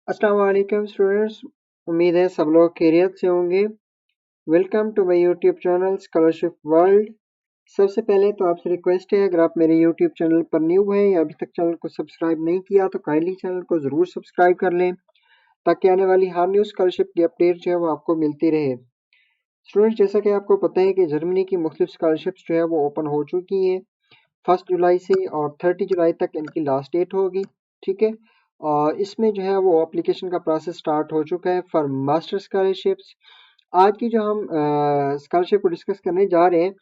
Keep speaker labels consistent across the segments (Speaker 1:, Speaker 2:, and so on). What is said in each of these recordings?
Speaker 1: अस्सलाम वालेकुम स्टूडेंट्स। उम्मीद है सब लोग खैरियत से होंगे। Welcome to my YouTube channel scholarship world. सबसे पहले तो आपसे रिक्वेस्ट है, अगर आप मेरे यूट्यूब चैनल पर न्यू हैं या अभी तक चैनल को सब्सक्राइब नहीं किया तो काइंडली चैनल को ज़रूर सब्सक्राइब कर लें ताकि आने वाली हर न्यू स्कॉलरशिप की अपडेट जो है वो आपको मिलती रहे। स्टूडेंट्स, जैसा कि आपको पता है कि जर्मनी की मुख्तलिफ स्कॉलरशिप्स जो है वो ओपन हो चुकी हैं 1 जुलाई से, और 30 जुलाई तक इनकी लास्ट डेट होगी। ठीक है, और इसमें जो है वो एप्लीकेशन का प्रोसेस स्टार्ट हो चुका है फॉर मास्टर स्कॉलरशिप्स। आज की जो हम स्कॉलरशिप को डिस्कस करने जा रहे हैं,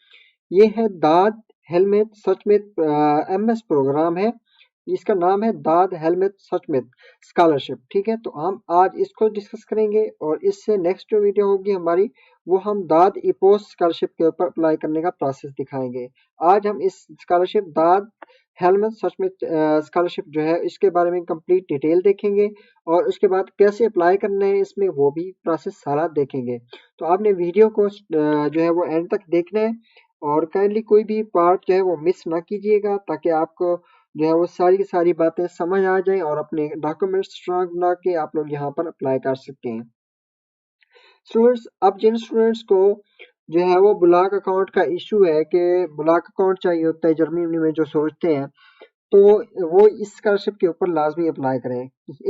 Speaker 1: ये है दाद हेलमेट सचमित एमएस प्रोग्राम है। इसका नाम है दाद हेलमेट सचमित स्कॉलरशिप। ठीक है, तो हम आज इसको डिस्कस करेंगे और इससे नेक्स्ट जो वीडियो होगी हमारी, वो हम दाद इपोस स्कॉलरशिप के ऊपर अप्लाई करने का प्रोसेस दिखाएंगे। आज हम इस स्कॉलरशिप दाद हेलमेट सचमित स्कॉलरशिप जो है इसके बारे में कंप्लीट डिटेल देखेंगे और उसके बाद कैसे अप्लाई करना है इसमें वो भी प्रोसेस सारा देखेंगे। तो आपने वीडियो को जो है वो एंड तक देखना है और काइंडली कोई भी पार्ट जो है वो मिस ना कीजिएगा ताकि आपको जो है वो सारी की सारी बातें समझ आ जाए और अपने डॉक्यूमेंट्स स्ट्रॉन्ग बना के आप लोग यहाँ पर अप्लाई कर सकते हैं। स्टूडेंट्स, अब जिन स्टूडेंट्स को जो है वो ब्लॉक अकाउंट का इशू है कि ब्लॉक अकाउंट चाहिए होता है जर्मनी में, जो सोचते हैं तो वो इस स्कॉलरशिप के ऊपर लाजमी अप्लाई करें।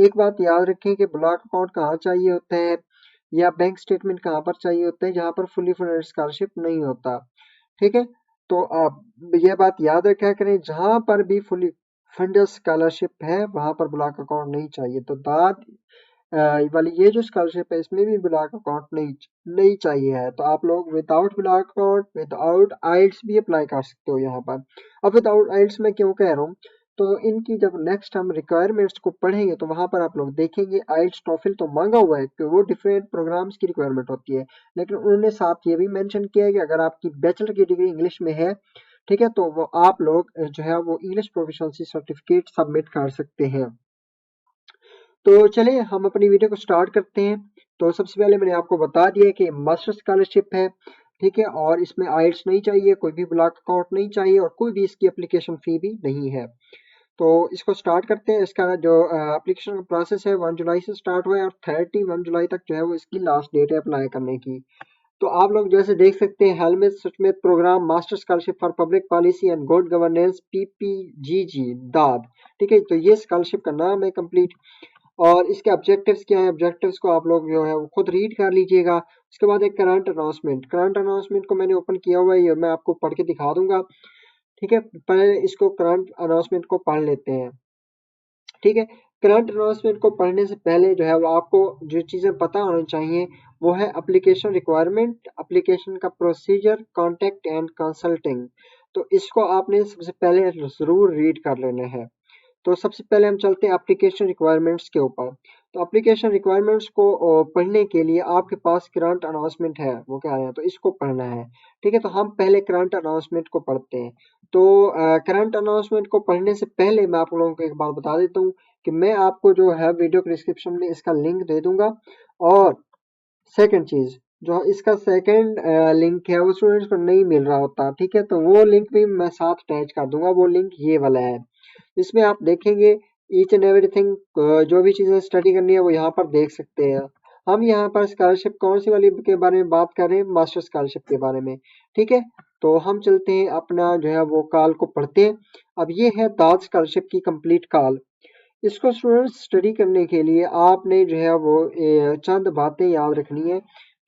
Speaker 1: एक बात याद रखें कि ब्लॉक अकाउंट कहाँ चाहिए होता है या बैंक स्टेटमेंट कहाँ पर चाहिए होता है, जहाँ पर फुली फंडेड स्कॉलरशिप नहीं होता। ठीक है, तो आप ये बात याद रखा करें, जहां पर भी फुली फंडेड स्कॉलरशिप है वहां पर ब्लॉक अकाउंट नहीं चाहिए। तो दाद वाली ये जो स्कॉलरशिप है इसमें भी ब्लॉक अकाउंट नहीं नहीं चाहिए है, तो आप लोग विदाउट ब्लॉक अकाउंट विदाउट आइल्स भी अप्लाई कर सकते हो यहाँ पर। अब विदाउट आइल्स में क्यों कह रहा हूँ, तो इनकी जब नेक्स्ट हम रिक्वायरमेंट्स को पढ़ेंगे तो वहां पर आप लोग देखेंगे आइल्स टॉफिल तो मांगा हुआ है कि वो डिफरेंट प्रोग्राम्स की रिक्वायरमेंट होती है, लेकिन उन्होंने साथ ये भी मेंशन किया है कि अगर आपकी बैचलर की डिग्री इंग्लिश में है, ठीक है, तो वो आप लोग जो है वो इंग्लिश प्रोफिशिएंसी सर्टिफिकेट सबमिट कर सकते हैं। तो चलिए हम अपनी वीडियो को स्टार्ट करते हैं। तो सबसे पहले मैंने आपको बता दिया कि मास्टर स्कॉलरशिप है, ठीक है, और इसमें आइल्स नहीं चाहिए, कोई भी ब्लॉक अकाउंट नहीं चाहिए और कोई भी इसकी एप्लीकेशन फी भी नहीं है। तो इसको स्टार्ट करते हैं। इसका जो एप्लीकेशन का प्रोसेस है 1 जुलाई से स्टार्ट हुआ है और 31 जुलाई तक जो है वो इसकी लास्ट डेट है अप्लाई करने की। तो आप लोग जैसे देख सकते हैं, Helmut Schmidt programme master scholarship for public policy and good governance PPGG दाद। ठीक है, तो ये स्कॉलरशिप का नाम है कंप्लीट। और इसके ऑब्जेक्टिव्स क्या है, ऑब्जेक्टिव्स को आप लोग जो है वो खुद रीड कर लीजिएगा। उसके बाद एक करंट अनाउंसमेंट को मैंने ओपन किया हुआ है, ये मैं आपको पढ़ के दिखा दूंगा। ठीक है, पहले इसको करंट अनाउंसमेंट को पढ़ लेते हैं। ठीक है, करंट अनाउंसमेंट को पढ़ने से पहले जो है वो आपको जो चीज़ें पता होनी चाहिए वो है एप्लीकेशन रिक्वायरमेंट, एप्लीकेशन का प्रोसीजर, कॉन्टैक्ट एंड कंसल्टिंग। तो इसको आपने सबसे पहले ज़रूर रीड कर लेना है। तो सबसे पहले हम चलते हैं एप्लीकेशन रिक्वायरमेंट्स के ऊपर। तो एप्लीकेशन रिक्वायरमेंट्स को पढ़ने के लिए आपके पास करंट अनाउंसमेंट है, वो क्या है, तो इसको पढ़ना है। ठीक है, तो हम पहले करंट अनाउंसमेंट को पढ़ते हैं। तो करंट अनाउंसमेंट को पढ़ने से पहले मैं आप लोगों को एक बात बता देता हूँ कि मैं आपको जो है वीडियो के डिस्क्रिप्शन में इसका लिंक दे दूंगा। और सेकंड चीज, जो इसका सेकंड लिंक है वो स्टूडेंट्स को नहीं मिल रहा होता, ठीक है, तो वो लिंक भी मैं साथ अटैच कर दूंगा। वो लिंक ये वाला है, इसमें आप देखेंगे ईच एंड एवरीथिंग, जो भी चीजें स्टडी करनी है वो यहाँ पर देख सकते हैं। हम यहाँ पर स्कॉलरशिप कौन सी वाली के बारे में बात कर रहे हैं, मास्टर स्कॉलरशिप के बारे में। ठीक है, तो हम चलते हैं अपना जो है वो कॉल को पढ़ते हैं। अब ये है दाद स्कॉलरशिप की कंप्लीट कॉल। इसको स्टूडेंट्स स्टडी करने के लिए आपने जो है वो चंद बातें याद रखनी है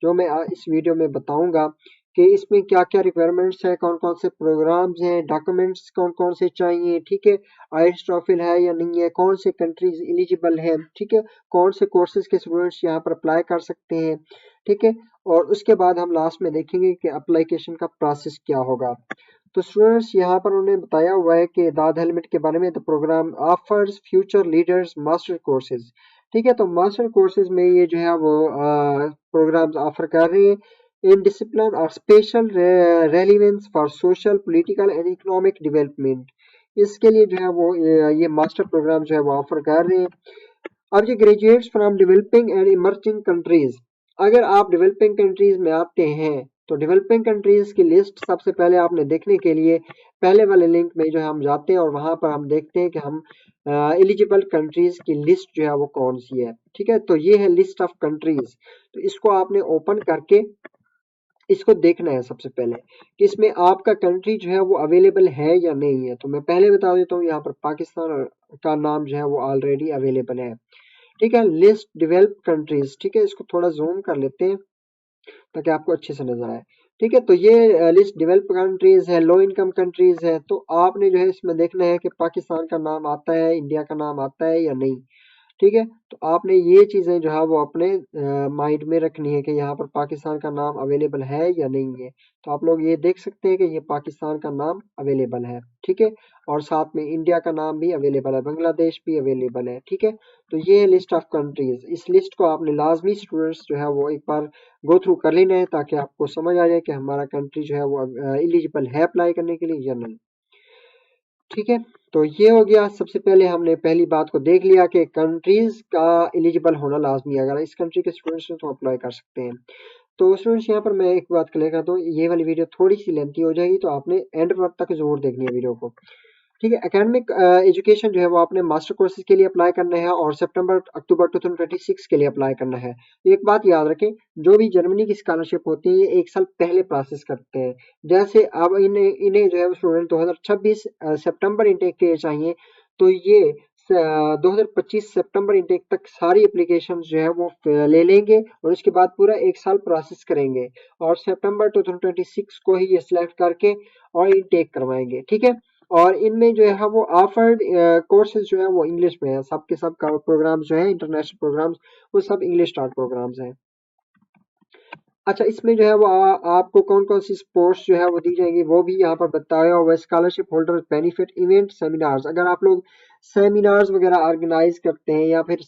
Speaker 1: जो मैं इस वीडियो में बताऊंगा कि इसमें क्या क्या रिक्वायरमेंट्स है, कौन कौन से प्रोग्राम्स हैं, डॉक्यूमेंट्स कौन कौन से चाहिए, ठीक है, आइल्स टॉफिल है या नहीं है, कौन से कंट्रीज एलिजिबल है, ठीक है, कौन से कोर्सेज के स्टूडेंट्स यहाँ पर अप्लाई कर सकते हैं। ठीक है, और उसके बाद हम लास्ट में देखेंगे कि अप्लीकेशन का प्रोसेस क्या होगा। तो स्टूडेंट्स, यहाँ पर उन्होंने बताया हुआ है कि दाद हेलमेट के बारे में, the program offers future leaders master courses. ठीक है, तो मास्टर कोर्सेज में ये जो है वो प्रोग्राम्स ऑफर कर रहे हैं इन डिसिप्लिन और special relevance for social political and economic development. इसके लिए जो है वो ये मास्टर प्रोग्राम जो है वो ऑफर कर रहे हैं। अब ये graduates from developing and emerging countries, अगर आप डेवलपिंग कंट्रीज में आते हैं तो डेवलपिंग कंट्रीज की लिस्ट सबसे पहले आपने देखने के लिए पहले वाले लिंक में जो है हम जाते हैं और वहां पर हम देखते हैं कि हम एलिजिबल कंट्रीज की लिस्ट जो है वो कौन सी है। ठीक है, तो ये है लिस्ट ऑफ कंट्रीज। तो इसको आपने ओपन करके इसको देखना है सबसे पहले कि इसमें आपका कंट्री जो है वो अवेलेबल है या नहीं है। तो मैं पहले बता देता हूँ, यहाँ पर पाकिस्तान का नाम जो है वो ऑलरेडी अवेलेबल है। ठीक है, लिस्ट डेवलप कंट्रीज। ठीक है, इसको थोड़ा जूम कर लेते हैं ताकि आपको अच्छे से नजर आए। ठीक है, तो ये लिस्ट डेवलप कंट्रीज है, लो इनकम कंट्रीज है। तो आपने जो है इसमें देखना है कि पाकिस्तान का नाम आता है, इंडिया का नाम आता है या नहीं। ठीक है, तो आपने ये चीजें जो है वो अपने माइंड में रखनी है कि यहाँ पर पाकिस्तान का नाम अवेलेबल है या नहीं है। तो आप लोग ये देख सकते हैं कि ये पाकिस्तान का नाम अवेलेबल है। ठीक है, और साथ में इंडिया का नाम भी अवेलेबल है, बांग्लादेश भी अवेलेबल है। ठीक है, तो ये है लिस्ट ऑफ कंट्रीज। इस लिस्ट को आपने लाजमी स्टूडेंट्स जो है वो एक बार गो थ्रू कर लेना है ताकि आपको समझ आ जाए कि हमारा कंट्री जो है वो एलिजिबल है अप्लाई करने के लिए या नहीं। ठीक है, तो ये हो गया। सबसे पहले हमने पहली बात को देख लिया कि कंट्रीज का एलिजिबल होना लाजमी है। अगर इस कंट्री के स्टूडेंट्स हैं तो अप्लाई कर सकते हैं। तो स्टूडेंट्स यहाँ पर मैं एक बात क्लियर कर दूँ, ये वाली वीडियो थोड़ी सी लेंथी हो जाएगी तो आपने एंड तक जरूर देखनी है वीडियो को। ठीक है, एकेडमिक एजुकेशन जो है वो आपने मास्टर कोर्सेज के लिए अप्लाई करना है और सितंबर अक्टूबर 2026 के लिए अप्लाई करना है। एक बात याद रखें, जो भी जर्मनी की स्कॉलरशिप होती है ये एक साल पहले प्रोसेस करते हैं। जैसे अब इन्हें इन्हें जो है स्टूडेंट 2026 सितंबर इंटेक के लिए चाहिए, तो ये 2025 सितंबर इंटेक तक सारी एप्लीकेशन जो है वो ले लेंगे और उसके बाद पूरा एक साल प्रोसेस करेंगे और सितंबर 2026 को ही ये सिलेक्ट करके और इंटेक करवाएंगे। ठीक है, और इनमें जो है वो ऑफर्ड कोर्सेज जो है वो इंग्लिश में है। सब के सब प्रोग्राम्स जो है इंटरनेशनल प्रोग्राम्स वो सब इंग्लिश स्टार्ट प्रोग्राम्स हैं। अच्छा, इसमें जो है वो आपको कौन कौन सी स्पोर्ट्स जो है वो दी जाएंगी वो भी यहाँ पर बताया हुआ है। Scholarship holder benefit event seminars, अगर आप लोग सेमिनार्स वगैरह ऑर्गेनाइज करते हैं या फिर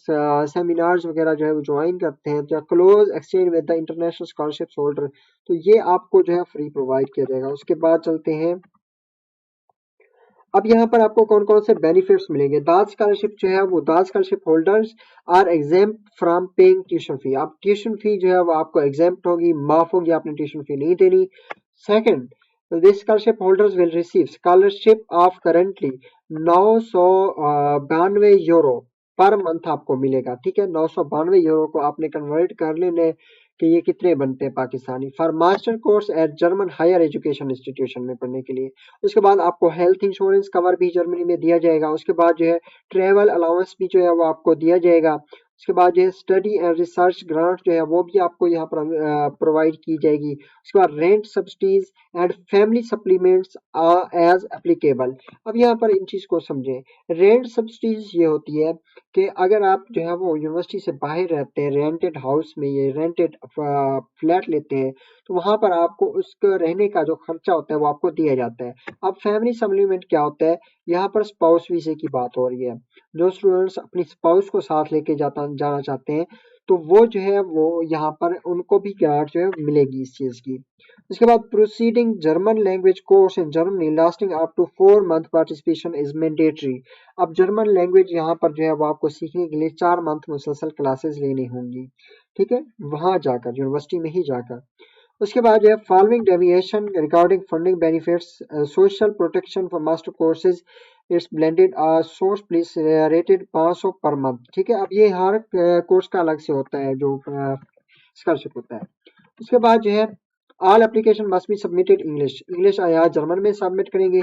Speaker 1: सेमिनार्स वगैरह जो है वो ज्वाइन करते हैं या close exchange with the international scholarship holder, तो ये आपको जो है फ्री प्रोवाइड किया जाएगा। उसके बाद चलते हैं, अब यहाँ पर आपको कौन कौन से बेनिफिट्स मिलेंगे। दाद स्कॉलरशिप जो है वो DAAD scholarship holders are exempt from paying tuition fee. आप ट्यूशन फी जो है वो आपको एग्जेम्प्ट होगी, माफ होगी, आपने ट्यूशन फी नहीं देनी। Second, this scholarship holders will receive scholarship of currently 992 euro per month आपको मिलेगा। ठीक है, 992 यूरो को आपने कन्वर्ट कर लेना है कि ये कितने बनते हैं Pakistani, for master course at German higher education institution में पढ़ने के लिए। उसके बाद आपको हेल्थ इंश्योरेंस कवर भी जर्मनी में दिया जाएगा। उसके बाद जो है ट्रेवल अलाउंस भी जो है वो आपको दिया जाएगा। उसके बाद जो है स्टडी एंड रिसर्च ग्रांट जो है वो भी आपको यहाँ पर प्रोवाइड की जाएगी। उसके बाद rent subsidies and family supplements as applicable. अब यहाँ पर इन चीज को समझें। रेंट सब्सिडीज ये होती है कि अगर आप जो है वो यूनिवर्सिटी से बाहर रहते हैं, रेंटेड हाउस में ये रेंटेड फ्लैट लेते हैं, तो वहां पर आपको उसका रहने का जो खर्चा होता है वो आपको दिया जाता है। अब फैमिली सप्लीमेंट क्या होता है, यहाँ पर स्पाउस वीजे की बात हो रही है। जो स्टूडेंट्स अपनी स्पाउस को साथ लेके जाना चाहते हैं तो वो जो है वो यहाँ पर उनको भी ग्रांट जो है मिलेगी इस चीज की। उसके बाद proceeding German language course in Germany lasting up to 4 month participation is mandatory. अब जर्मन लैंग्वेज यहाँ पर जो है वो आपको सीखने के लिए 4 मंथ मुसलसल क्लासेस लेनी होंगी। ठीक है, वहां जाकर यूनिवर्सिटी में ही जाकर। उसके बाद जो है following deviation regarding funding benefits social protection for master courses it's blended source please rated 500 per month. ठीक है, अब ये हर कोर्स का अलग से होता है जो स्कॉलरशिप होता है। उसके बाद जो है all application must be submitted English, English आया जर्मन में सबमिट करेंगे।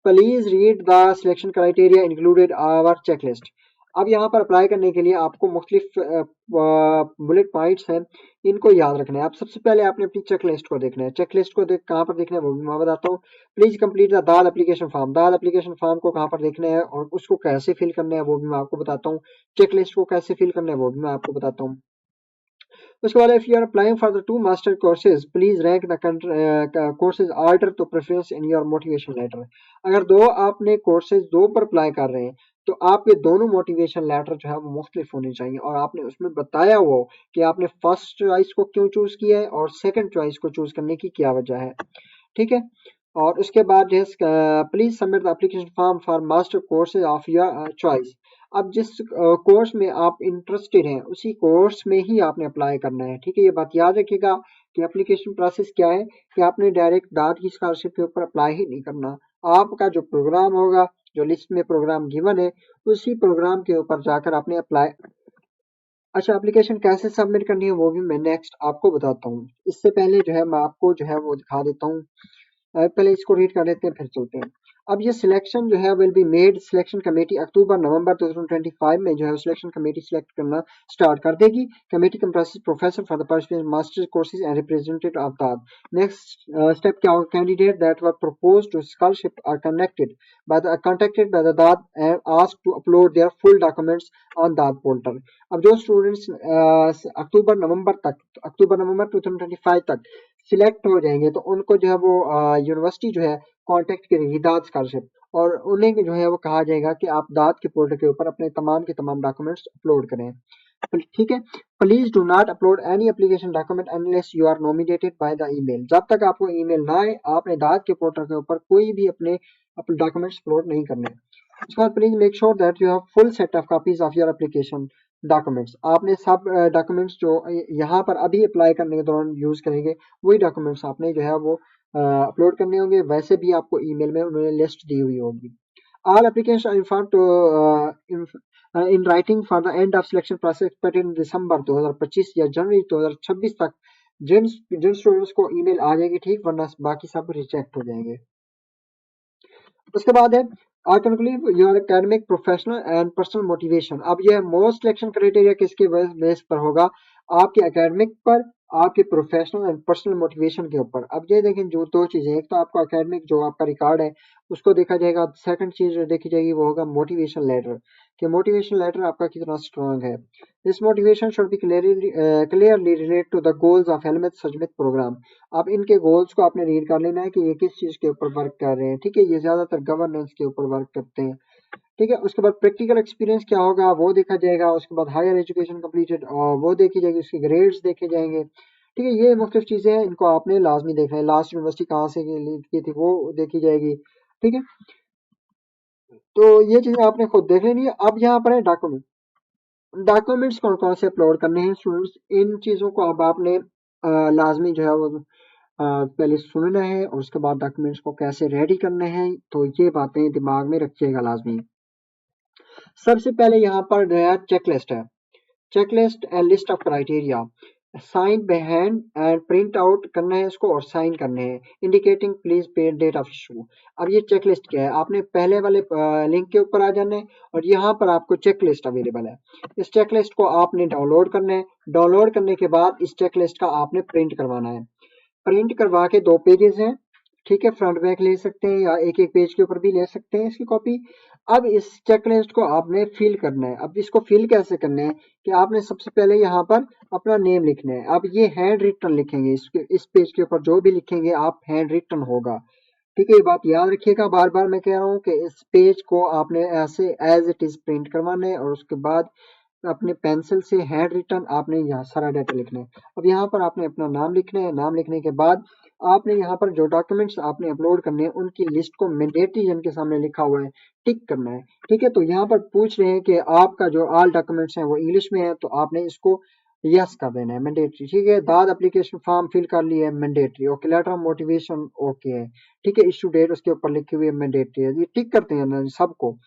Speaker 1: Please read the selection criteria included our checklist. अब यहाँ पर अप्लाई करने के लिए आपको मुख्तलिफ बुलेट पॉइंट्स हैं, इनको याद रखना है। आप सबसे पहले आपने अपनी चेक लिस्ट को देखना है। चेक लिस्ट को देख कहाँ पर देखना है वो भी मैं बताता हूँ। Please complete the dal application form, dal application form को कहाँ पर देखना है और उसको कैसे फिल करना है वो भी मैं आपको बताता हूँ। चेक लिस्ट को कैसे फिल करना है वो भी मैं आपको बताता हूँ। उसके बाद if you are applying for the 2 master courses please rank the courses order to preference in your motivation letter. अगर दो आपने कोर्सेज दो पर अप्लाई कर रहे हैं तो आपके दोनों मोटिवेशन लेटर जो है वो मुख्तलिफ होने चाहिए और आपने उसमें बताया हो कि आपने फर्स्ट चॉइस को क्यों चूज किया है और सेकंड चॉइस को चूज करने की क्या वजह है। ठीक है, और उसके बाद जो है please submit the application form for master courses of your choice. अब जिस कोर्स में आप इंटरेस्टेड हैं उसी कोर्स में ही आपने अप्लाई करना है, ठीक है। ये बात याद रखिएगा कि एप्लीकेशन प्रोसेस क्या है कि आपने डायरेक्ट दाद की स्कॉलरशिप के ऊपर अप्लाई ही नहीं करना। आपका जो प्रोग्राम होगा, जो लिस्ट में प्रोग्राम गिवन है, उसी प्रोग्राम के ऊपर जाकर आपने अप्लाई। अच्छा, एप्लीकेशन कैसे सबमिट करनी है वो भी मैं नेक्स्ट आपको बताता हूँ। इससे पहले जो है मैं आपको जो है वो दिखा देता हूँ। पहले इसको रीड कर लेते हैं फिर चलते हैं। अब ये सिलेक्शन जो है will be made, selection committee अक्टूबर नवंबर 2025 में जो है सिलेक्शन कमेटी सिलेक्ट करना स्टार्ट कर देगी। Committee comprises professor for the pursuing masters courses and representative of that. Next step क्या होगा, candidate that were proposed to scholarship are contacted by the DAD and asked to upload their full documents on DAD portal। अब जो students अक्टूबर नवंबर 2025 तक select हो जाएंगे तो उनको जो है वो यूनिवर्सिटी जो है कांटेक्ट करेगी दाद स्कॉलरशिप, और उन्हें जो है वो कहा जाएगा कि आप दाद के पोर्टल के ऊपर अपने तमाम के तमाम डॉक्यूमेंट्स अपलोड करें, ठीक है। Please do not upload any application document unless you are nominated by the email. जब तक आपको ईमेल ना आए आपने दाद के पोर्टल के ऊपर कोई भी अपने डॉक्यूमेंट्स अपलोड नहीं करने। उसके बाद please make sure that you have full set of copies of your application documents. आपने सब डॉक्यूमेंट्स जो यहाँ पर अभी अप्लाई करने के दौरान यूज करेंगे वही डॉक्यूमेंट्स आपने जो है वो अपलोड करने होंगे। वैसे भी आपको ईमेल में उन्होंने लिस्ट दी हुई होगी। All applications are informed to in writing for the end of selection process expected in December 2025 या जनवरी 2026 तक। जिन जिन स्टूडेंट्स को ईमेल आ जाएगी ठीक, वरना बाकी सब रिजेक्ट हो जाएंगे। उसके बाद है I conclude your academic professional and personal motivation. अब यह मोस्ट सिलेक्शन क्राइटेरिया किसके बेस पर होगा, आपके एकेडमिक पर, आपके प्रोफेशनल एंड पर्सनल मोटिवेशन के ऊपर। अब ये देखें जो दो चीजें, एक तो आपका एकेडमिक जो आपका रिकॉर्ड है उसको देखा जाएगा, सेकंड चीज जो देखी जाएगी वो होगा मोटिवेशन लेटर, कि मोटिवेशन लेटर आपका कितना स्ट्रांग है। This motivation should be clearly relate to the goals of Helmut Schmidt programme. अब इनके गोल्स को आपने रीड कर लेना है कि ये किस चीज के ऊपर वर्क कर रहे हैं, ठीक है। ये ज्यादातर गवर्नेंस के ऊपर वर्क करते हैं, ठीक है। उसके बाद प्रैक्टिकल एक्सपीरियंस क्या होगा वो देखा जाएगा। उसके बाद हायर एजुकेशन कंप्लीटेड वो देखी जाएगी, उसके ग्रेड्स देखे जाएंगे, ठीक है। ये मुख्तलिफ चीजें हैं, इनको आपने लाजमी देखना है। लास्ट यूनिवर्सिटी कहाँ से की थी वो देखी जाएगी, ठीक है। तो ये चीजें आपने खुद देख लेनी है। अब यहाँ पर है डॉक्यूमेंट्स कौन कौन से अपलोड करने हैं स्टूडेंट्स, इन चीजों को अब आपने लाजमी जो है वो पहले सुनना है, और उसके बाद डॉक्यूमेंट्स को कैसे रेडी करने हैं, तो ये बातें दिमाग में रखिएगा लाजमी। सबसे पहले यहाँ पर जो है चेकलिस्ट है, checklist and list of criteria, sign by hand and print out करना है इसको और साइन करने हैं, indicating please pay date of issue. अब ये चेकलिस्ट क्या है, आपने पहले वाले लिंक के ऊपर आ जाना है और यहाँ पर आपको चेकलिस्ट अवेलेबल है। इस चेकलिस्ट को आपने डाउनलोड करना है। डाउनलोड करने के बाद इस चेकलिस्ट का आपने प्रिंट करवाना है। प्रिंट करवा के 2 पेजेस हैं, ठीक है। फ्रंट बैक ले सकते हैं या एक एक पेज के ऊपर भी ले सकते हैं इसकी कॉपी। अब इस चेकलिस्ट को आपने फिल करना है। अब इसको फिल कैसे करना है कि आपने सबसे पहले यहाँ पर अपना नेम लिखना है। अब ये हैंड रिटन लिखेंगे, इस पेज के ऊपर जो भी लिखेंगे आप हैंड रिटन होगा, ठीक है। ये बात याद रखिएगा, बार बार मैं कह रहा हूँ कि इस पेज को आपने ऐसे एज इट इज प्रिंट करवाना है और उसके बाद अपने पेंसिल से हैंड रिटन आपने यहाँ सारा डाटा लिखना है। अब यहाँ पर आपने अपना नाम लिखना है। नाम लिखने के बाद आपने यहाँ पर जो डॉक्यूमेंट्स आपने अपलोड करने हैं उनकी लिस्ट को मैंडेटरी जिनके सामने लिखा हुआ है टिक करना है, ठीक है। तो यहाँ पर पूछ रहे हैं कि आपका जो ऑल डॉक्यूमेंट्स हैं वो इंग्लिश में है, तो आपने इसको यस कर देना है, मैंडेटरी, ठीक है। दाद एप्लीकेशन फॉर्म फिल कर लिए है, mandatory, okay. Letter of motivation okay है, ठीक है। इशू डेट उसके ऊपर लिखी हुई है, मैंडेटरी है। ये टिक करते हैं ना सबको।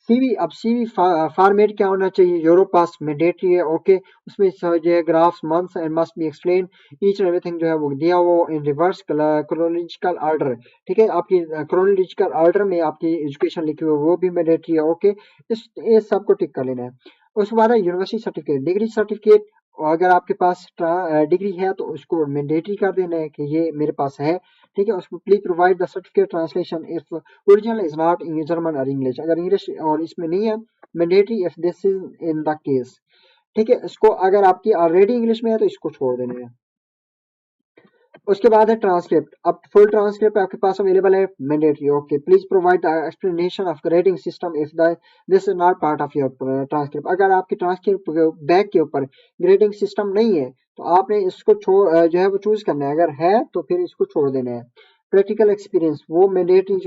Speaker 1: सीवी, अब सीवी फॉर्मेट क्या होना चाहिए, यूरोपास मैंडेटरी है, ओके। उसमें जो है graphs months and must be explain each and everything जो है वो दिया वो इन रिवर्स क्रोनोलॉजिकल ऑर्डर, ठीक है। आपकी क्रोनोलॉजिकल ऑर्डर में आपकी एजुकेशन लिखी हुई है वो भी मैंडेटरी है, ओके। इस सब को टिक कर लेना है। उसके बाद है यूनिवर्सिटी सर्टिफिकेट, डिग्री सर्टिफिकेट, अगर आपके पास डिग्री है तो उसको मैंडेटरी कर देना है कि ये मेरे पास है, ठीक है। उसको please provide the certificate translation if original is not in German और इंग्लिश, अगर इंग्लिश और इसमें नहीं है mandatory if this is in the case, ठीक है। इसको अगर आपकी ऑलरेडी इंग्लिश में है तो इसको छोड़ देना है। उसके बाद है ट्रांसक्रिप्ट, अब फुल ट्रांसक्रिप्ट आपके पास अवेलेबल है, mandatory, okay. Please provide the explanation of grading system if the this is not part of your transcript, अगर आपकी ट्रांसक्रिप्ट बैक के ऊपर ग्रेडिंग सिस्टम नहीं है तो आपने इसको जो है वो चूज करना है, अगर है तो फिर इसको छोड़ देना है। प्रैक्टिकल एक्सपीरियंस वो मैंडेटरी,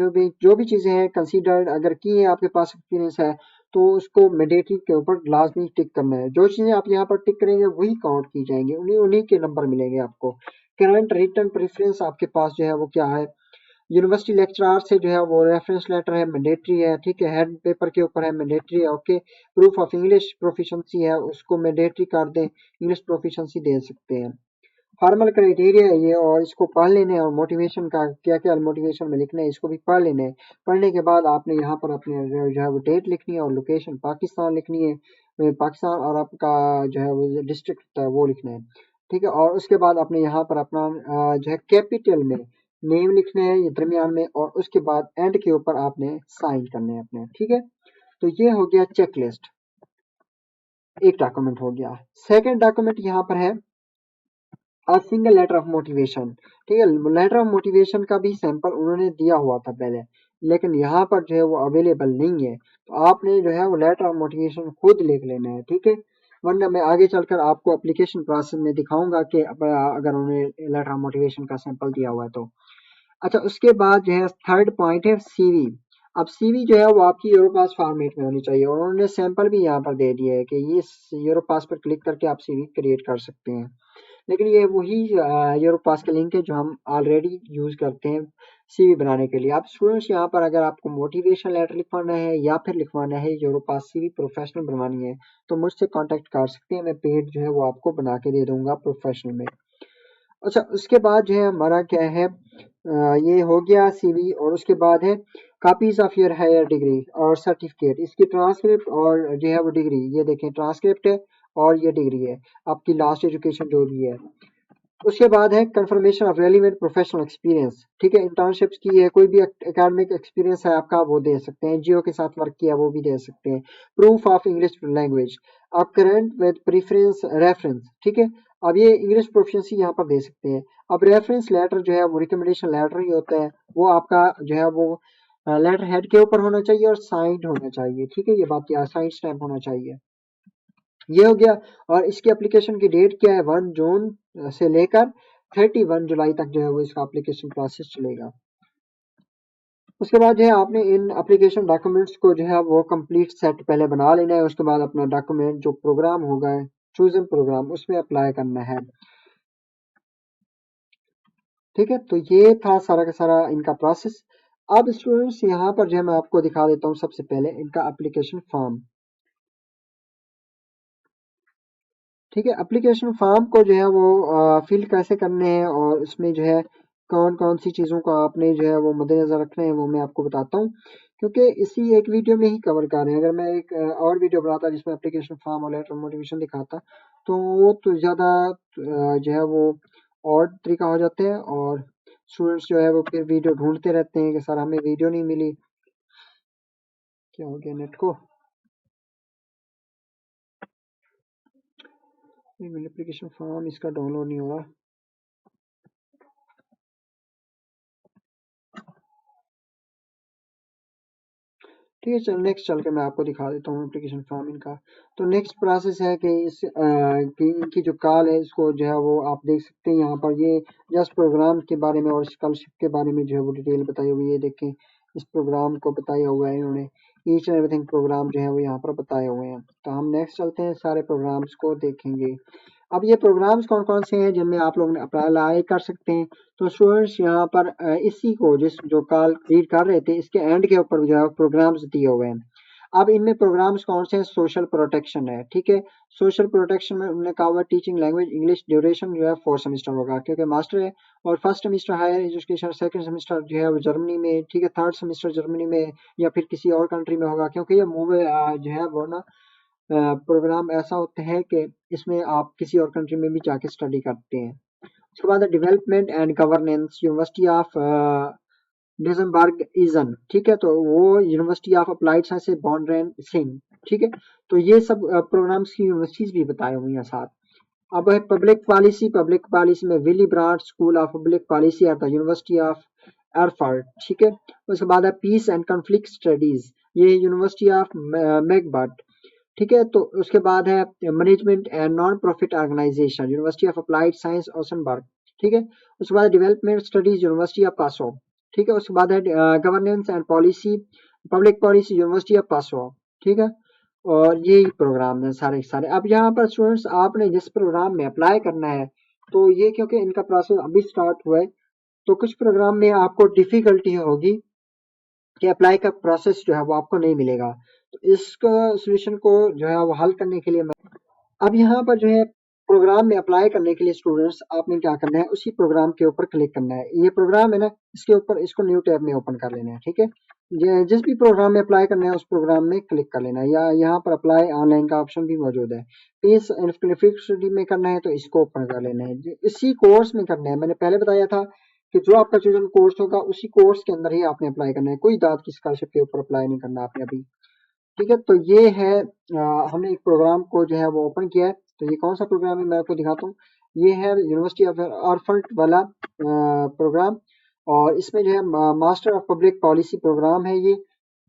Speaker 1: जो भी चीजें हैं कंसीडर्ड अगर की है आपके पास एक्सपीरियंस है तो उसको मैंडेटरी के ऊपर लाजमी टिक करना है। जो चीज़ें आप यहाँ पर टिक करेंगे वही काउंट की जाएंगी, उन्हीं उन्हीं के नंबर मिलेंगे आपको। करंट रिटर्न प्रेफरेंस आपके पास जो है वो क्या है, यूनिवर्सिटी लेक्चरार से जो है वो रेफरेंस लेटर है, मैंडेटरी है, ठीक है, हेड पेपर के ऊपर है, मैंडेटरी है, okay. Proof of English proficiency है, उसको मैंडेटरी कर दें, इंग्लिश प्रोफिशिएंसी दे सकते हैं। फॉर्मल क्राइटेरिया है ये, और इसको पढ़ लेना है, और मोटिवेशन का क्या क्या मोटिवेशन में लिखना है इसको भी पढ़ लेना है। पढ़ने के बाद आपने यहाँ पर अपने जो है वो डेट लिखनी है, और लोकेशन पाकिस्तान लिखनी है, पाकिस्तान, और आपका जो है वो डिस्ट्रिक्ट होता है वो लिखना है, ठीक है। और उसके बाद आपने यहाँ पर अपना जो है कैपिटल में नेम लिखना है ये दरमियान में, और उसके बाद एंड के ऊपर आपने साइन करने हैं अपने, ठीक है। तो ये हो गया चेक लिस्ट, एक डॉक्यूमेंट हो गया। सेकेंड डॉक्यूमेंट यहाँ पर है सिंगल लेटर ऑफ मोटिवेशन, ठीक है। लेटर ऑफ मोटिवेशन का भी सैंपल उन्होंने दिया हुआ था पहले, लेकिन यहाँ पर जो है वो अवेलेबल नहीं है, तो आपने जो है वो लेटर ऑफ मोटिवेशन खुद लिख लेना है, ठीक है। वरना मैं आगे चलकर आपको एप्लीकेशन प्रोसेस में दिखाऊंगा कि अगर उन्होंने लेटर ऑफ मोटिवेशन का सैंपल दिया हुआ है तो। अच्छा, उसके बाद जो है थर्ड पॉइंट है सीवी। अब सीवी जो है वो आपकी यूरोपास फॉर्मेट में होनी चाहिए, और उन्होंने सैंपल भी यहाँ पर दे दिया है कि ये यूरोपास पर क्लिक करके आप सीवी क्रिएट कर सकते हैं। लेकिन ये वही यूरोपास का लिंक है जो हम ऑलरेडी यूज करते हैं सीवी बनाने के लिए। आप स्टूडेंट्स यहाँ पर अगर आपको मोटिवेशन लेटर लिखवाना है या फिर लिखवाना है यूरोपास सीवी प्रोफेशनल बनवानी है, तो मुझसे कांटेक्ट कर सकते हैं, मैं पेड जो है वो आपको बना के दे दूंगा प्रोफेशनल में। अच्छा, उसके बाद जो है हमारा क्या है, ये हो गया सीवी, और उसके बाद है copies of your higher degree और सर्टिफिकेट, इसकी ट्रांसक्रिप्ट और जो है वो डिग्री, ये देखें ट्रांसक्रिप्ट है और ये डिग्री है आपकी लास्ट एजुकेशन जो भी है। उसके बाद है confirmation of relevant professional experience, ठीक है, इंटर्नशिप्स की है, कोई भी एकेडमिक एक्सपीरियंस है आपका वो दे सकते हैं, एनजीओ के साथ वर्क किया वो भी दे सकते हैं। प्रूफ ऑफ इंग्लिश लैंग्वेज, आप करंट विद प्रेफरेंस रेफरेंस, ठीक है। अब ये इंग्लिश प्रोफिशिएंसी यहाँ पर दे सकते हैं। अब रेफरेंस लेटर जो है वो रिकमेंडेशन लेटर ही होता है, वो आपका जो है वो लेटर हेड के ऊपर होना चाहिए और साइंड होना चाहिए, ठीक है, ये बात यहाँ साइंड स्टैम्प होना चाहिए। ये हो गया। और इसकी एप्लीकेशन की डेट क्या है, 1 जून से लेकर 31 जुलाई तक जो है वो इसका एप्लीकेशन प्रोसेस चलेगा। उसके बाद जो है आपने इन एप्लीकेशन डॉक्यूमेंट्स को जो है वो कंप्लीट सेट पहले बना लेना है, उसके बाद अपना डॉक्यूमेंट जो प्रोग्राम होगा चूजन प्रोग्राम उसमें अप्लाई करना है, ठीक है। तो ये था सारा का सारा इनका प्रोसेस। अब स्टूडेंट्स यहाँ पर जो है मैं आपको दिखा देता हूँ सबसे पहले इनका एप्लीकेशन फॉर्म, ठीक है। एप्लीकेशन फॉर्म को जो है वो फिल कैसे करने हैं, और उसमें जो है कौन कौन सी चीज़ों को आपने जो है वो मद्देनजर रखना है वो मैं आपको बताता हूँ, क्योंकि इसी एक वीडियो में ही कवर कर रहे हैं। अगर मैं एक और वीडियो बनाता जिसमें एप्लीकेशन फॉर्म और लेटर मोटिवेशन दिखाता, तो वो तो ज़्यादा जो है वो और तरीका हो जाते हैं, और स्टूडेंट्स जो है वो फिर वीडियो ढूंढते रहते हैं कि सर हमें वीडियो नहीं मिली, क्या हो गया नेट को, एप्लीकेशन फॉर्म इसका डाउनलोड नहीं हो रहा। ठीक है, चल नेक्स्ट चल के मैं आपको दिखा देता हूँ एप्लीकेशन फॉर्म इनका। तो नेक्स्ट प्रोसेस है कि कि इनकी जो कॉल है इसको जो है वो आप देख सकते हैं यहाँ पर, ये जस्ट प्रोग्राम के बारे में और स्कॉलरशिप के बारे में जो है वो डिटेल बताई हुई है, देखें इस प्रोग्राम को बताया हुआ है इन्होंने, ईच एंड एवरीथिंग प्रोग्राम जो है वो यहाँ पर बताए हुए हैं। तो हम नेक्स्ट चलते हैं, सारे प्रोग्राम्स को देखेंगे। अब ये प्रोग्राम्स कौन कौन से हैं जिनमें आप लोग अप्लाई कर सकते हैं। तो स्टूडेंट्स यहाँ पर इसी को जिस जो कॉल रीड कर रहे थे इसके एंड के ऊपर जो है प्रोग्राम्स दिए हुए हैं। अब इनमें प्रोग्राम्स कौन से हैं, सोशल प्रोटेक्शन है, ठीक है। सोशल प्रोटेक्शन में उन्होंने कहा हुआ टीचिंग लैंग्वेज इंग्लिश, ड्यूरेशन जो है 4 सेमेस्टर होगा क्योंकि मास्टर है, और first semester higher education, second semester जो है वो जर्मनी में, ठीक है, थर्ड सेमेस्टर जर्मनी में या फिर किसी और कंट्री में होगा, क्योंकि ये मूव जो है वो ना प्रोग्राम ऐसा होता है कि इसमें आप किसी और कंट्री में भी जाके स्टडी करते हैं। उसके बाद development and governance, university of Duisburg Essen, ठीक है, तो वो यूनिवर्सिटी ऑफ अप्लाइड साइंस से बॉन्ड्रेन सिंह, ठीक है। तो ये सब प्रोग्राम्स की यूनिवर्सिटीज भी बताए हुए हैं साथ। अब है पब्लिक पॉलिसी में Willy Brandt school of public policy at the university of Erfurt, ठीक है। उसके बाद है पीस एंड कॉन्फ्लिक्ट स्टडीज, ये यूनिवर्सिटी ऑफ मैकबर्ट, ठीक है। तो उसके बाद है management and non profit organisation, university of applied science Osnabrück, ठीक है। उसके बाद डेवलपमेंट स्टडीज, यूनिवर्सिटी ऑफ पासो, ठीक है। उसके बाद है governance and policy, public policy, university of पासो, ठीक है। और यही प्रोग्राम है सारे के सारे। अब यहाँ पर स्टूडेंट्स आपने जिस प्रोग्राम में अप्लाई करना है, तो ये क्योंकि इनका प्रोसेस अभी स्टार्ट हुआ है, तो कुछ प्रोग्राम में आपको डिफिकल्टी होगी कि अप्लाई का प्रोसेस जो है वो आपको नहीं मिलेगा। तो इसका सोल्यूशन को जो है वो हल करने के लिए अब यहाँ पर जो है प्रोग्राम में अप्लाई करने के लिए स्टूडेंट्स आपने क्या करना है, उसी प्रोग्राम के ऊपर क्लिक करना है। ये प्रोग्राम है ना, इसके ऊपर इसको न्यू टैब में ओपन कर लेना है। ठीक है, जिस भी प्रोग्राम में अप्लाई करना है उस प्रोग्राम में क्लिक कर लेना है, या यहाँ पर अप्लाई ऑनलाइन का ऑप्शन भी मौजूद है। पीस स्टडी में करना है तो इसको ओपन कर लेना है। इसी कोर्स में करना है, मैंने पहले बताया था कि जो आपका चूजन कोर्स होगा उसी कोर्स के अंदर ही आपने अप्लाई करना है, कोई दाद की स्कॉलरशिप के ऊपर अप्लाई नहीं करना आपने अभी। ठीक है, तो ये है हमने एक प्रोग्राम को जो है वो ओपन किया है। तो ये कौन सा प्रोग्राम है मैं आपको दिखाता हूँ। ये है यूनिवर्सिटी ऑफ ऑर्फल्ट वाला प्रोग्राम, और इसमें जो है master of public policy program है ये।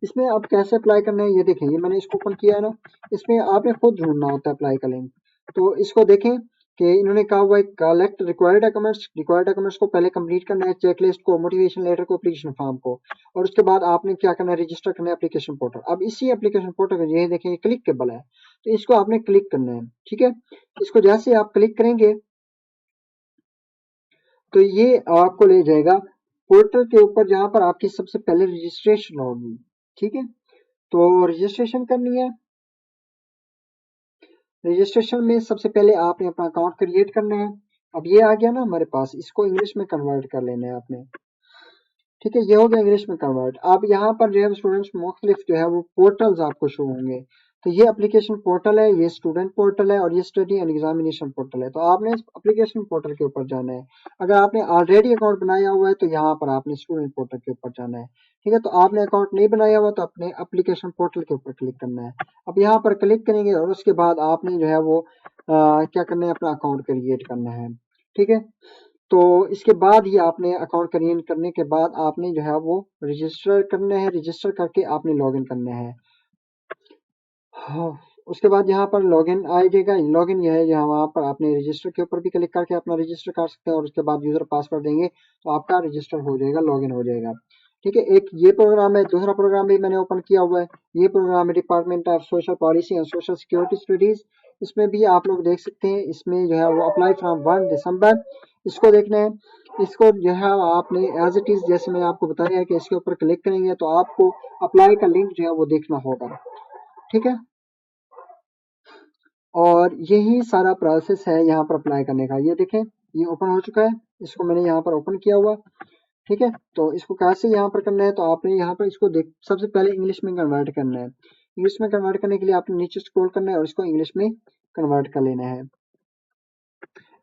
Speaker 1: इसमें अब कैसे अप्लाई करना है ये देखें, ये मैंने इसको ओपन किया है ना, इसमें आपने खुद ढूंढना होता है अप्लाई का लिंक। तो इसको देखें कि इन्होंने कहा हुआ है कलेक्ट रिक्वायर्ड डॉक्यूमेंट्स को पहले कंप्लीट करना है, चेकलिस्ट को, मोटिवेशन लेटर को, एप्लीकेशन फॉर्म को, और उसके बाद आपने क्या करना है, रजिस्टर करना है एप्लीकेशन पोर्टल। अब इसी एप्लीकेशन पोर्टल को ये देखें क्लिकेबल है, तो इसको आपने क्लिक करना है। ठीक है, इसको जैसे आप क्लिक करेंगे तो ये आपको ले जाएगा पोर्टल के ऊपर जहां पर आपकी सबसे पहले रजिस्ट्रेशन होगी। ठीक है, तो रजिस्ट्रेशन करनी है। रजिस्ट्रेशन में सबसे पहले आपने अपना अकाउंट क्रिएट करना है। अब ये आ गया ना हमारे पास, इसको इंग्लिश में कन्वर्ट कर लेना है आपने। ठीक है, ये हो गया इंग्लिश में कन्वर्ट। अब यहाँ पर जो है स्टूडेंट्स मुख्तलिफ जो है वो पोर्टल्स आपको शो होंगे। तो ये एप्लीकेशन पोर्टल है, ये स्टूडेंट पोर्टल है, और ये स्टडी एंड एग्जामिनेशन पोर्टल है। तो आपने इस एप्लीकेशन पोर्टल के ऊपर जाना है। अगर आपने ऑलरेडी अकाउंट बनाया हुआ है तो यहाँ पर आपने स्टूडेंट पोर्टल के ऊपर जाना है। ठीक है, तो आपने अकाउंट नहीं बनाया हुआ तो अपने एप्लीकेशन पोर्टल के ऊपर क्लिक करना है। अब यहाँ पर क्लिक करेंगे और उसके बाद आपने जो है वो क्या करना है, अपना अकाउंट क्रिएट करना है। ठीक है, तो इसके बाद ही आपने अकाउंट क्रिएट करने के बाद आपने जो है वो रजिस्टर करना है। रजिस्टर करके आपने लॉगिन करना है। हाँ, उसके बाद यहाँ पर लॉगिन आ जाएगा। लॉगिन यह है, जहाँ वहाँ पर आपने रजिस्टर के ऊपर भी क्लिक करके अपना रजिस्टर कर सकते हैं, और उसके बाद यूजर पासवर्ड देंगे तो आपका रजिस्टर हो जाएगा, लॉगिन हो जाएगा। ठीक है, एक ये प्रोग्राम है। दूसरा प्रोग्राम भी मैंने ओपन किया हुआ है, ये प्रोग्राम है department of social policy and social security studies. इसमें भी आप लोग देख सकते हैं, इसमें जो है वो अप्लाई फ्रॉम 1 दिसंबर, इसको देखना है। इसको जो है आपने एज इट इज जैसे मैंने आपको बताया है कि इसके ऊपर क्लिक करेंगे तो आपको अप्लाई का लिंक जो है वो देखना होगा। ठीक है, और यही सारा प्रोसेस है यहाँ पर अप्लाई करने का। ये देखें, ये ओपन हो चुका है, इसको मैंने यहाँ पर ओपन किया हुआ। ठीक है, तो इसको कैसे यहाँ पर करना है, तो आपने यहाँ पर इसको देख सबसे पहले इंग्लिश में कन्वर्ट करना है। इंग्लिश में कन्वर्ट करने के लिए आपने नीचे स्क्रॉल करना है और इसको इंग्लिश में कन्वर्ट कर लेना है।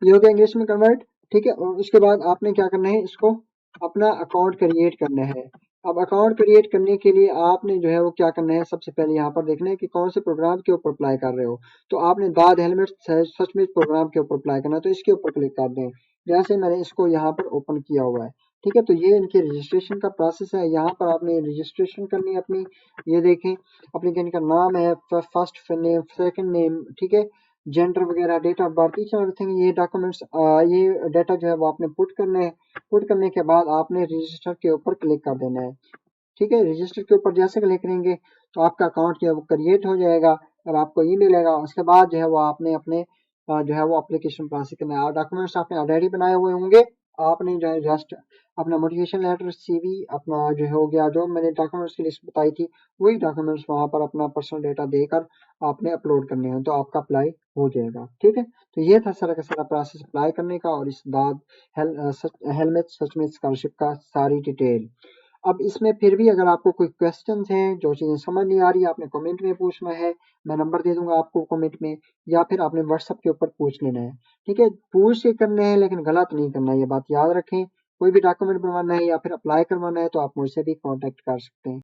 Speaker 1: ये हो गया इंग्लिश में कन्वर्ट। ठीक है, और उसके बाद आपने क्या करना है, इसको अपना अकाउंट क्रिएट करना है। अब अकाउंट क्रिएट करने के लिए आपने जो है वो क्या करना है, सबसे पहले यहाँ पर देखना है कि कौन से प्रोग्राम के ऊपर अप्लाई कर रहे हो। तो आपने दाद हेलमेट सचमुच प्रोग्राम के ऊपर अप्लाई करना है, तो इसके ऊपर क्लिक कर दें, जैसे मैंने इसको यहाँ पर ओपन किया हुआ है। ठीक है, तो ये इनके रजिस्ट्रेशन का प्रोसेस है। यहाँ पर आपने रजिस्ट्रेशन करनी है अपनी। ये देखें, एप्लीकेंट का नाम है, फर्स्ट नेम, सेकंड नेम, ठीक है, जेंडर वगैरह, date of birth, each everything. ये डॉक्यूमेंट्स, ये डाटा जो है वो आपने पुट करने हैं। पुट करने के बाद आपने रजिस्टर के ऊपर क्लिक कर देना है। ठीक है, रजिस्टर के ऊपर जैसे क्लिक करेंगे तो आपका अकाउंट जो है वो क्रिएट हो जाएगा और आपको ईमेल आएगा। उसके बाद जो है वो आपने अपने जो है वो एप्लीकेशन प्रोसेस करना है। डॉक्यूमेंट्स आपने ऑलरेडी बनाए हुए होंगे, आपने जो है जस्ट अपना मोटिवेशन लेटर, सीवी, अपना जो हो गया, जो मैंने डॉक्यूमेंट्स की लिस्ट बताई थी, वही डॉक्यूमेंट्स वहाँ पर अपना पर्सनल डेटा देकर आपने अपलोड करने हैं, तो आपका अप्लाई हो जाएगा। ठीक है, तो ये था सारा का सारा प्रोसेस अप्लाई करने का, और इस बाद हेलमेट सच में स्कॉलरशिप का सारी डिटेल। अब इसमें फिर भी अगर आपको कोई क्वेश्चंस हैं, जो चीज़ें समझ नहीं आ रही, आपने कमेंट में पूछना है, मैं नंबर दे दूंगा आपको कमेंट में, या फिर आपने व्हाट्सएप के ऊपर पूछ लेना है। ठीक है, पूछ के करने हैं लेकिन गलत नहीं करना है, ये बात याद रखें। कोई भी डॉक्यूमेंट बनवाना है या फिर अप्लाई करवाना है तो आप मुझसे भी कांटेक्ट कर सकते हैं।